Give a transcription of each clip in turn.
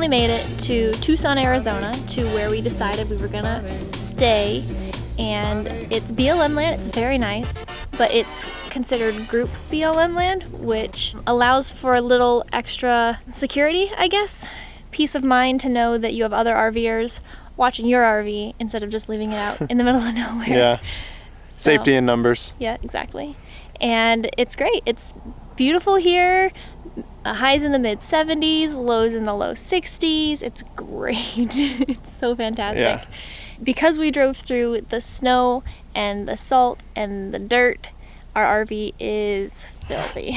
finally made it to Tucson, Arizona, to where we decided we were gonna stay. And it's BLM land, it's very nice, but it's considered group BLM land, which allows for a little extra security, I guess. Peace of mind to know that you have other RVers watching your RV instead of just leaving it out in the middle of nowhere. Yeah, So, safety in numbers. Yeah, exactly. And it's great. It's beautiful here. Highs in the mid 70s, lows in the low 60s. It's great. It's so fantastic. Yeah. Because we drove through the snow and the salt and the dirt, our RV is filthy.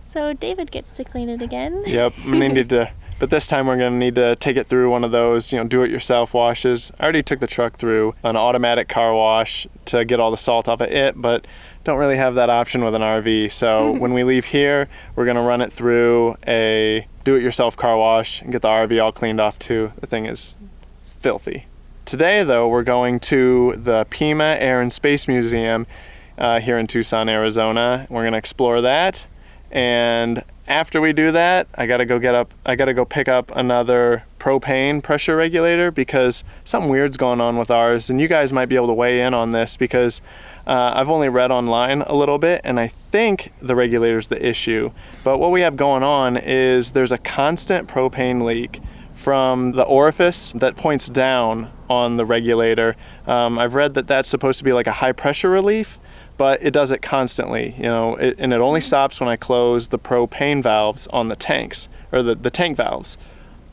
So David gets to clean it again. Yep, we need to, but this time we're gonna need to take it through one of those, do-it-yourself washes. I already took the truck through an automatic car wash to get all the salt off of it, but don't really have that option with an RV. So when we leave here, we're gonna run it through a do-it-yourself car wash and get the RV all cleaned off too. The thing is filthy. Today, though, we're going to the Pima Air and Space Museum here in Tucson, Arizona. We're gonna explore that, and after we do that, I gotta go pick up another propane pressure regulator because something weird's going on with ours, and you guys might be able to weigh in on this because I've only read online a little bit, and I think the regulator's the issue. But what we have going on is there's a constant propane leak from the orifice that points down on the regulator. I've read that that's supposed to be like a high pressure relief, but it does it constantly, and it only stops when I close the propane valves on the tanks, or the tank valves.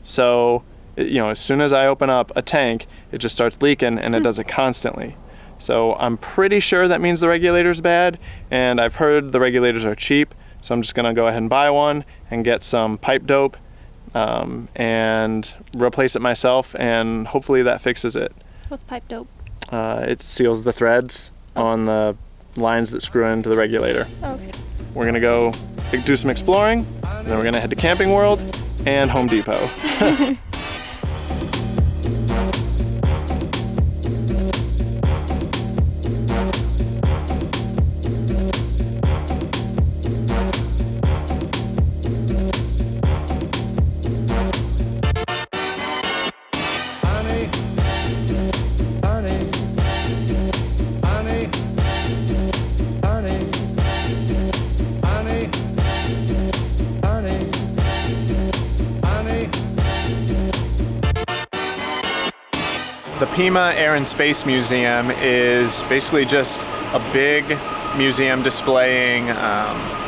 So, as soon as I open up a tank, it just starts leaking, and it does it constantly. So I'm pretty sure that means the regulator's bad, and I've heard the regulators are cheap, so I'm just gonna go ahead and buy one and get some pipe dope and replace it myself, and hopefully that fixes it. What's pipe dope? It seals the threads on the lines that screw into the regulator. Okay. We're gonna go do some exploring, and then we're gonna head to Camping World and Home Depot. The Pima Air and Space Museum is basically just a big museum displaying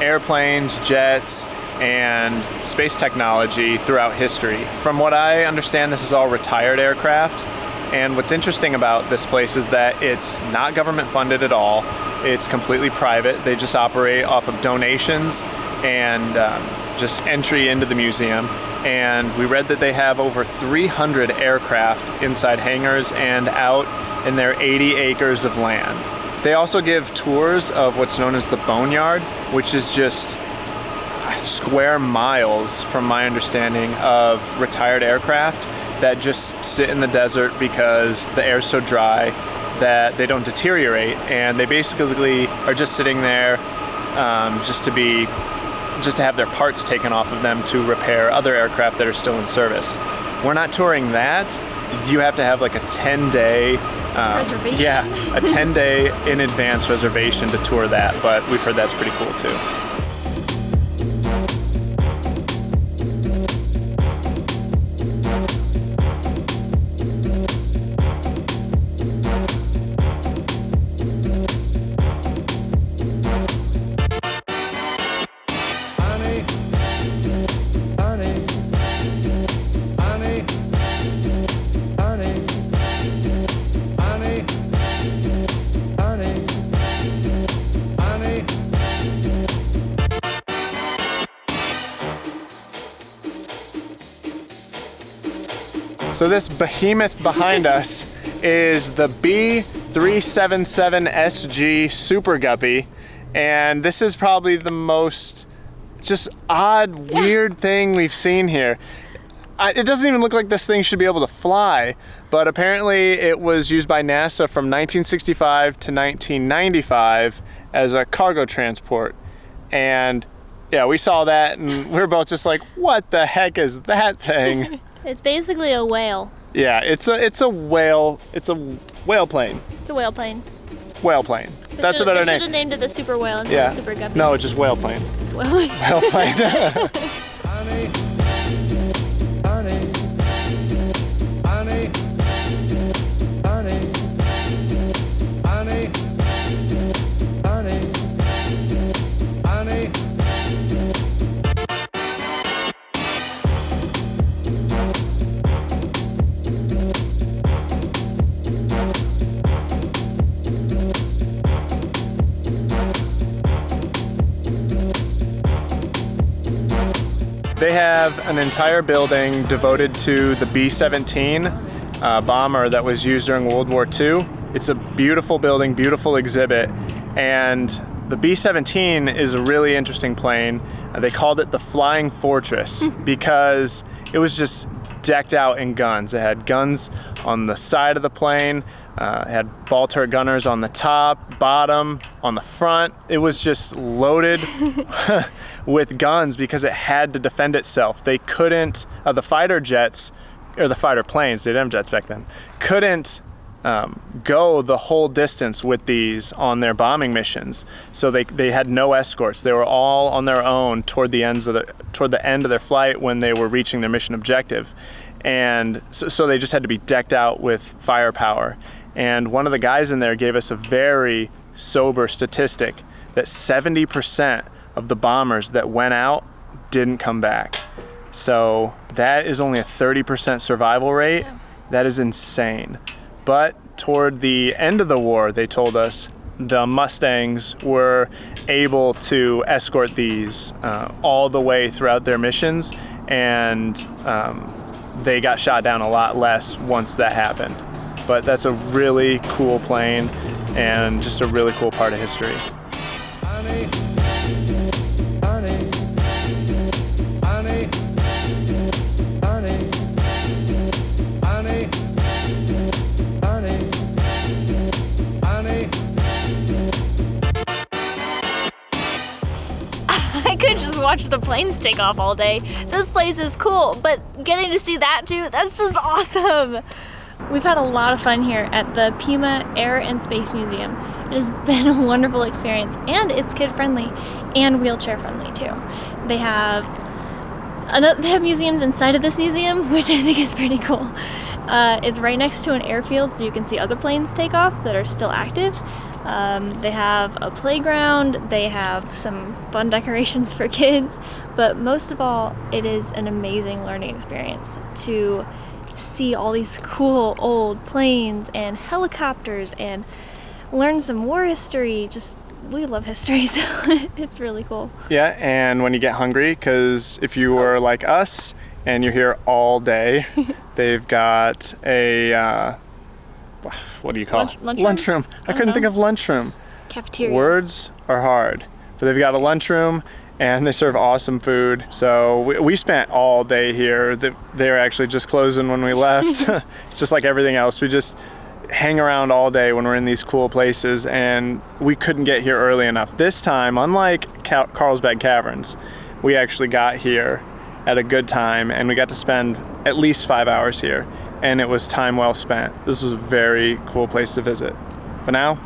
airplanes, jets, and space technology throughout history. From what I understand, this is all retired aircraft. And what's interesting about this place is that it's not government funded at all. It's completely private. They just operate off of donations and just entry into the museum. And we read that they have over 300 aircraft inside hangars and out in their 80 acres of land. They also give tours of what's known as the Boneyard, which is just square miles, from my understanding, of retired aircraft that just sit in the desert because the air's so dry that they don't deteriorate, and they basically are just sitting there just to have their parts taken off of them to repair other aircraft that are still in service. We're not touring that. You have to have like a 10-day reservation. Yeah, a 10-day in advance reservation to tour that, but we've heard that's pretty cool too. So this behemoth behind us is the B377SG Super Guppy, and this is probably the most just odd, weird thing we've seen here. It doesn't even look like this thing should be able to fly, but apparently it was used by NASA from 1965 to 1995 as a cargo transport. And yeah, we saw that and we were both just like, what the heck is that thing? It's basically a whale. Yeah, it's a whale plane. It's a whale plane. Whale plane. That's a better They name. should have named it the Super Whale instead of Super Guppy. No, just whale plane. Just whale plane. Whale plane. Honey, honey, honey, honey, honey, honey, honey. They have an entire building devoted to the B-17 bomber that was used during World War II. It's a beautiful building, beautiful exhibit, and the B-17 is a really interesting plane. They called it the Flying Fortress because it was just decked out in guns. It had guns on the side of the plane, it had ball turret gunners on the top, bottom, on the front. It was just loaded with guns because it had to defend itself. They couldn't, the fighter jets, or the fighter planes, they didn't have jets back then, couldn't go the whole distance with these on their bombing missions. So they had no escorts. They were all on their own toward the end of their flight when they were reaching their mission objective. And so they just had to be decked out with firepower. And one of the guys in there gave us a very sober statistic that 70% of the bombers that went out didn't come back. So that is only a 30% survival rate. Yeah. That is insane. But toward the end of the war, they told us, the Mustangs were able to escort these all the way throughout their missions, and they got shot down a lot less once that happened. But that's a really cool plane and just a really cool part of history. Honey, honey, honey, honey, honey, honey, honey. I could just watch the planes take off all day. This place is cool, but getting to see that too, that's just awesome. We've had a lot of fun here at the Pima Air and Space Museum. It has been a wonderful experience, and it's kid-friendly and wheelchair-friendly too. They have museums inside of this museum, which I think is pretty cool. It's right next to an airfield, so you can see other planes take off that are still active. They have a playground, they have some fun decorations for kids, but most of all, it is an amazing learning experience to see all these cool old planes and helicopters and learn some war history. Just, we love history, so it's really cool. Yeah, and when you get hungry, because if you were like us and you're here all day, they've got a what do you call it? Lunchroom. I couldn't think of lunchroom. Cafeteria. Words are hard, but they've got a lunchroom and they serve awesome food. So we spent all day here. They were actually just closing when we left. It's just like everything else. We just hang around all day when we're in these cool places, and we couldn't get here early enough. This time, unlike Carlsbad Caverns, we actually got here at a good time, and we got to spend at least 5 hours here, and it was time well spent. This was a very cool place to visit. But now,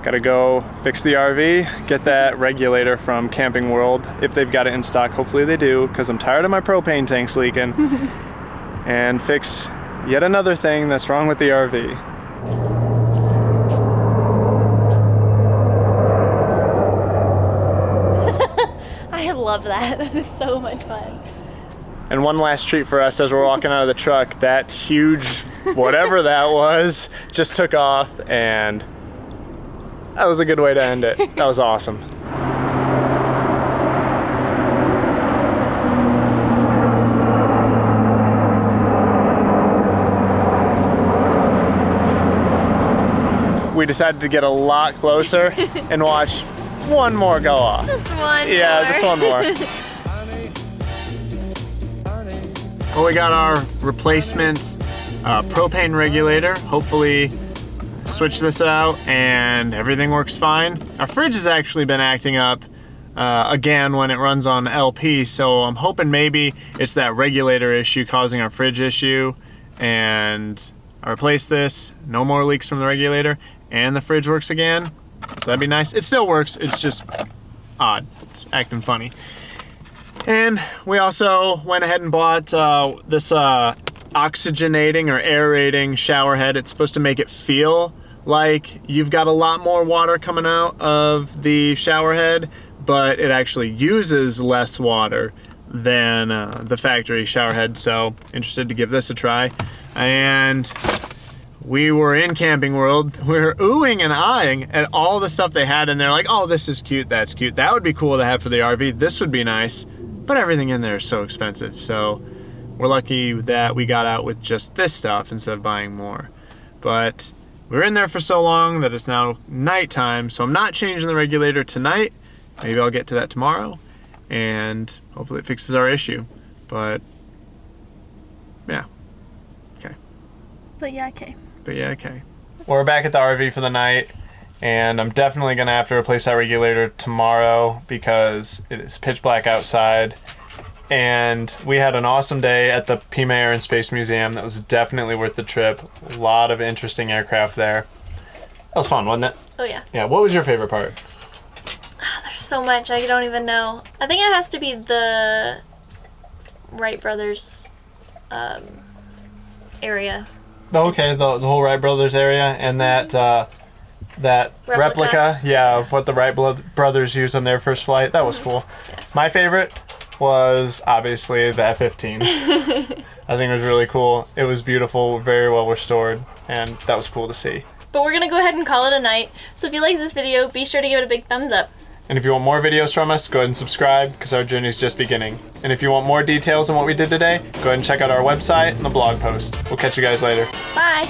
gotta go fix the RV, get that regulator from Camping World, if they've got it in stock. Hopefully they do, because I'm tired of my propane tanks leaking, and fix yet another thing that's wrong with the RV. I love that. That is so much fun. And one last treat for us as we're walking out of the truck, that huge whatever that was just took off, and that was a good way to end it. That was awesome. We decided to get a lot closer and watch one more go off. Just one Yeah, more. just one more. Honey, honey, Well, we got our replacement propane regulator. Hopefully switch this out and everything works fine. Our fridge has actually been acting up again when it runs on LP. So I'm hoping maybe it's that regulator issue causing our fridge issue, and I replace this, no more leaks from the regulator, and the fridge works again. So that'd be nice. It still works, it's just odd. It's acting funny. And we also went ahead and bought this oxygenating or aerating shower head. It's supposed to make it feel like you've got a lot more water coming out of the shower head, but it actually uses less water than the factory shower head. So interested to give this a try. And we were in Camping World. We were oohing and eyeing at all the stuff they had in there. Like, oh, this is cute, that's cute. That would be cool to have for the RV. This would be nice. But everything in there is so expensive. So we're lucky that we got out with just this stuff instead of buying more. But we were in there for so long that it's now nighttime. So I'm not changing the regulator tonight. Maybe I'll get to that tomorrow. And hopefully it fixes our issue. But yeah. Okay. But yeah, okay. But yeah, okay. We're back at the RV for the night, and I'm definitely gonna have to replace that regulator tomorrow because it is pitch black outside. And we had an awesome day at the Pima Air Space Museum. That was definitely worth the trip. A lot of interesting aircraft there. That was fun, wasn't it? Oh yeah. Yeah, what was your favorite part? There's so much, I don't even know. I think it has to be the Wright brothers area. Okay, the whole Wright brothers area and that replica, yeah, of what the Wright brothers used on their first flight. That was cool. Yeah. My favorite was obviously the F-15. I think it was really cool. It was beautiful, very well restored, and that was cool to see. But we're gonna go ahead and call it a night. So if you like this video, be sure to give it a big thumbs up. And if you want more videos from us, go ahead and subscribe because our journey is just beginning. And if you want more details on what we did today, go ahead and check out our website and the blog post. We'll catch you guys later. Bye!